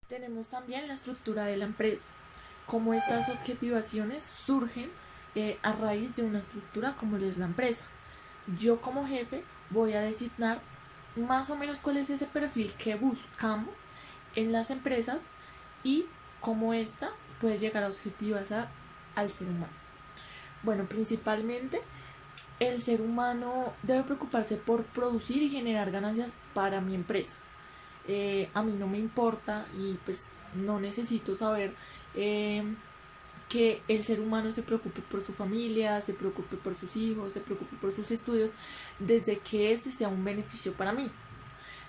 Tenemos también la estructura de la empresa, cómo estas objetivaciones surgen a raíz de una estructura como lo es la empresa. Yo como jefe voy a designar más o menos cuál es ese perfil que buscamos en las empresas y cómo ésta puede llegar a objetivizar al ser humano. Bueno, principalmente el ser humano debe preocuparse por producir y generar ganancias para mi empresa. A mí no me importa y pues no necesito saber eh, que el ser humano se preocupe por su familia, se preocupe por sus hijos, se preocupe por sus estudios, desde que ese sea un beneficio para mí,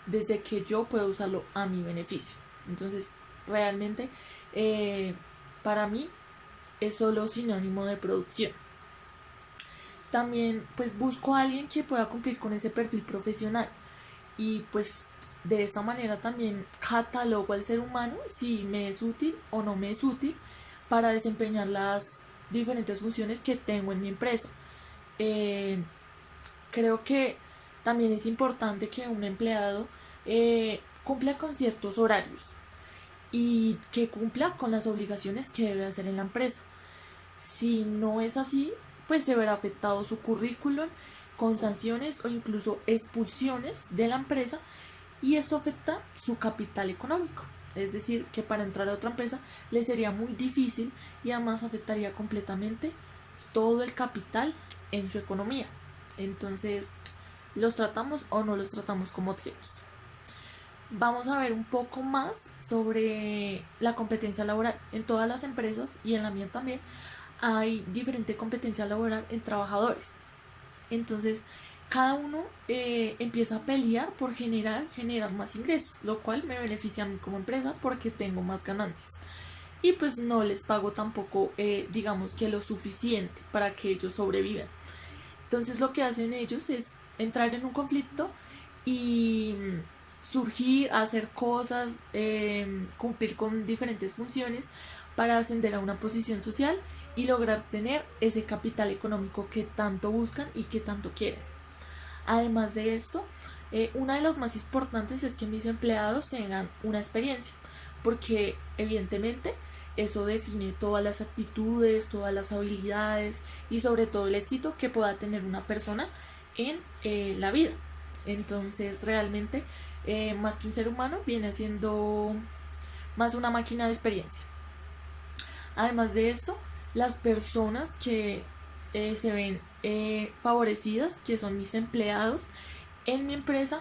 desde que yo pueda usarlo a mi beneficio. Entonces, realmente, eh, para mí es solo sinónimo de producción. También pues busco a alguien que pueda cumplir con ese perfil profesional y pues de esta manera también catalogo al ser humano si me es útil o no me es útil para desempeñar las diferentes funciones que tengo en mi empresa. Eh, Creo que también es importante que un empleado cumpla con ciertos horarios y que cumpla con las obligaciones que debe hacer en la empresa. Si no es así, pues se verá afectado su currículum con sanciones o incluso expulsiones de la empresa y esto afecta su capital económico. Es decir, que para entrar a otra empresa le sería muy difícil y además afectaría completamente todo el capital en su economía. Entonces, ¿los tratamos o no los tratamos como objetos? Vamos a ver un poco más sobre la competencia laboral. En todas las empresas y en la mía también hay diferente competencia laboral en trabajadores. Entonces, cada uno empieza a pelear por generar más ingresos, lo cual me beneficia a mí como empresa porque tengo más ganancias. Y pues no les pago tampoco, digamos que lo suficiente para que ellos sobrevivan. Entonces lo que hacen ellos es entrar en un conflicto y surgir, hacer cosas, cumplir con diferentes funciones para ascender a una posición social y lograr tener ese capital económico que tanto buscan y que tanto quieren. Además de esto, una de las más importantes es que mis empleados tengan una experiencia, porque evidentemente eso define todas las actitudes, todas las habilidades y sobre todo el éxito que pueda tener una persona en la vida. Entonces realmente más que un ser humano viene siendo más una máquina de experiencia. Además de esto, las personas que se ven favorecidas, que son mis empleados en mi empresa,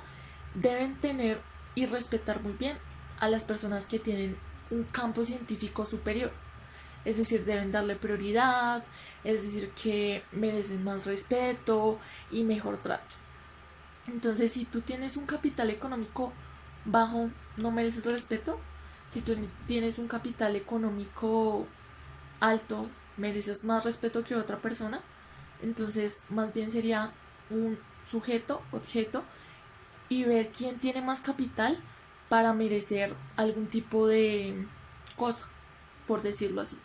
deben tener y respetar muy bien a las personas que tienen un campo científico superior. Es decir, deben darle prioridad, es decir, que merecen más respeto y mejor trato. Entonces, si tú tienes un capital económico bajo, no mereces respeto. Si tú tienes un capital económico alto, mereces más respeto que otra persona. Entonces, más bien sería un sujeto, objeto, y ver quién tiene más capital para merecer algún tipo de cosa, por decirlo así.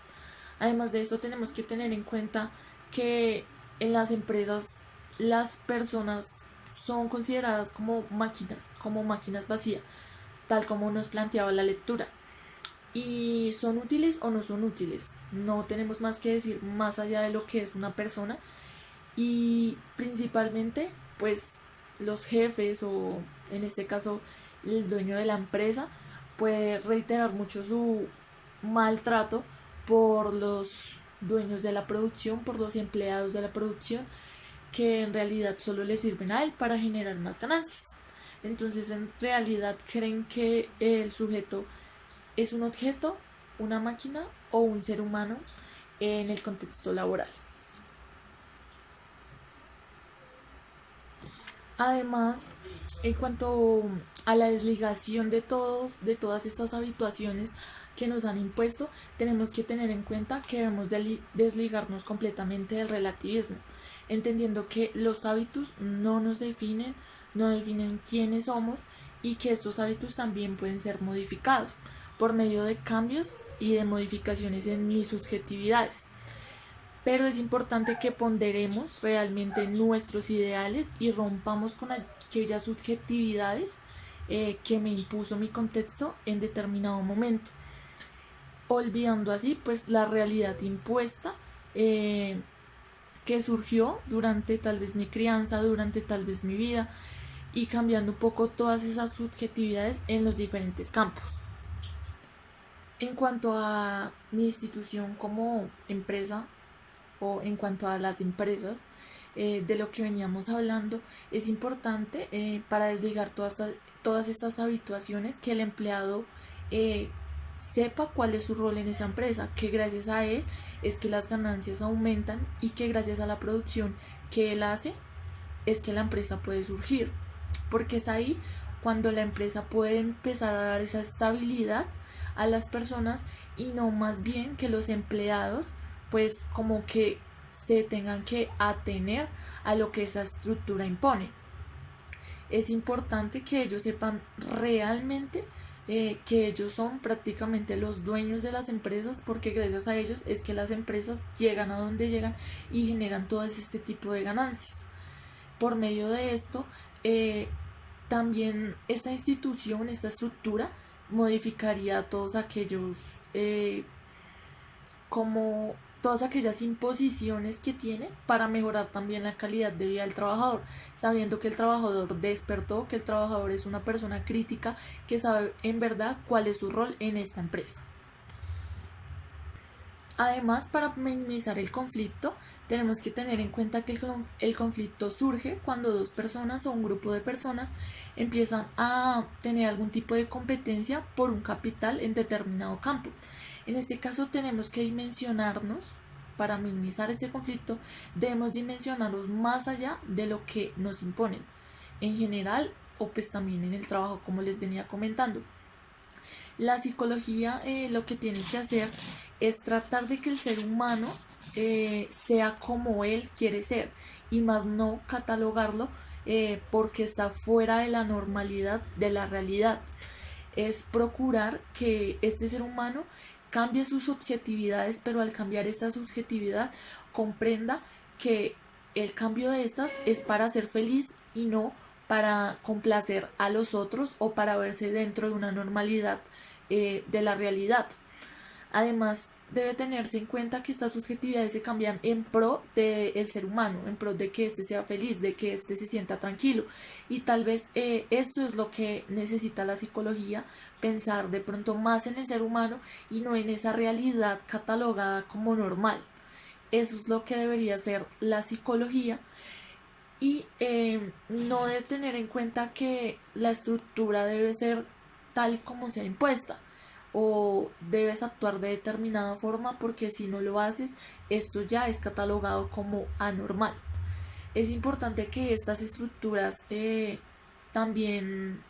Además de esto, tenemos que tener en cuenta que en las empresas las personas son consideradas como máquinas vacías, tal como nos planteaba la lectura. Y son útiles o no son útiles. No tenemos más que decir más allá de lo que es una persona. Y principalmente, pues los jefes o en este caso el dueño de la empresa puede reiterar mucho su maltrato por los dueños de la producción, por los empleados de la producción, que en realidad solo le sirven a él para generar más ganancias. Entonces, en realidad creen que el sujeto es un objeto, una máquina o un ser humano en el contexto laboral. Además, en cuanto a la desligación de todas estas habituaciones que nos han impuesto, tenemos que tener en cuenta que debemos desligarnos completamente del relativismo, entendiendo que los hábitos no nos definen, no definen quiénes somos y que estos hábitos también pueden ser modificados por medio de cambios y de modificaciones en mis subjetividades. Pero es importante que ponderemos realmente nuestros ideales y rompamos con aquellas subjetividades que me impuso mi contexto en determinado momento, olvidando así pues la realidad impuesta que surgió durante tal vez mi crianza, durante tal vez mi vida, y cambiando un poco todas esas subjetividades en los diferentes campos. En cuanto a mi institución como empresa, o en cuanto a las empresas, de lo que veníamos hablando, es importante para desligar todas estas habituaciones que el empleado eh, sepa cuál es su rol en esa empresa, que gracias a él es que las ganancias aumentan y que gracias a la producción que él hace es que la empresa puede surgir, porque es ahí cuando la empresa puede empezar a dar esa estabilidad a las personas y no más bien que los empleados pues como que se tengan que atener a lo que esa estructura impone. Es importante que ellos sepan realmente que ellos son prácticamente los dueños de las empresas, porque gracias a ellos es que las empresas llegan a donde llegan y generan todo este tipo de ganancias. Por medio de esto, también esta institución, esta estructura, modificaría todos aquellos, como todas aquellas imposiciones que tiene para mejorar también la calidad de vida del trabajador, sabiendo que el trabajador despertó, que el trabajador es una persona crítica, que sabe en verdad cuál es su rol en esta empresa. Además, para minimizar el conflicto, tenemos que tener en cuenta que el conflicto surge cuando dos personas o un grupo de personas empiezan a tener algún tipo de competencia por un capital en determinado campo. En este caso tenemos que dimensionarnos, para minimizar este conflicto, debemos dimensionarnos más allá de lo que nos imponen, en general o pues también en el trabajo, como les venía comentando. La psicología lo que tiene que hacer es tratar de que el ser humano sea como él quiere ser y más no catalogarlo porque está fuera de la normalidad de la realidad. Es procurar que este ser humano cambie sus subjetividades, pero al cambiar esta subjetividad comprenda que el cambio de estas es para ser feliz y no para complacer a los otros o para verse dentro de una normalidad de la realidad. Además, debe tenerse en cuenta que estas subjetividades se cambian en pro del ser humano, en pro de que éste sea feliz, de que éste se sienta tranquilo. Y tal vez esto es lo que necesita la psicología, pensar de pronto más en el ser humano y no en esa realidad catalogada como normal. Eso es lo que debería ser la psicología. Y no de tener en cuenta que la estructura debe ser tal como sea impuesta o debes actuar de determinada forma, porque si no lo haces esto ya es catalogado como anormal. Es importante que estas estructuras también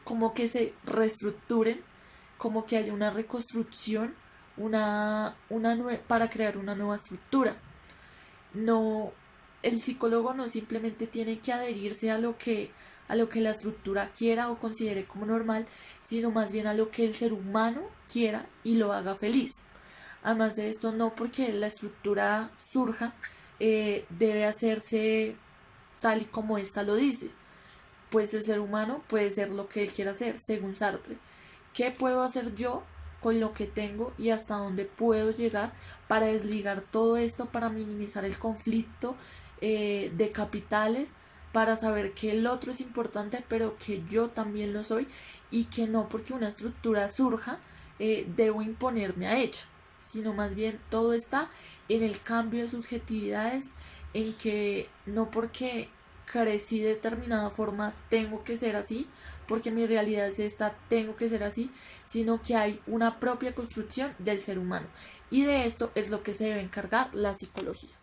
como que se reestructuren, como que haya una reconstrucción, para crear una nueva estructura. No, el psicólogo no simplemente tiene que adherirse a lo que la estructura quiera o considere como normal, sino más bien a lo que el ser humano quiera y lo haga feliz. Además de esto, no porque la estructura surja, debe hacerse tal y como ésta lo dice, pues el ser humano puede ser lo que él quiera hacer, según Sartre. ¿Qué puedo hacer yo con lo que tengo y hasta dónde puedo llegar para desligar todo esto, para minimizar el conflicto de capitales, para saber que el otro es importante, pero que yo también lo soy y que no porque una estructura surja debo imponerme a ella, sino más bien todo está en el cambio de subjetividades, en que no porque crecí de determinada forma tengo que ser así, porque mi realidad es esta, tengo que ser así, sino que hay una propia construcción del ser humano. Y de esto es lo que se debe encargar la psicología.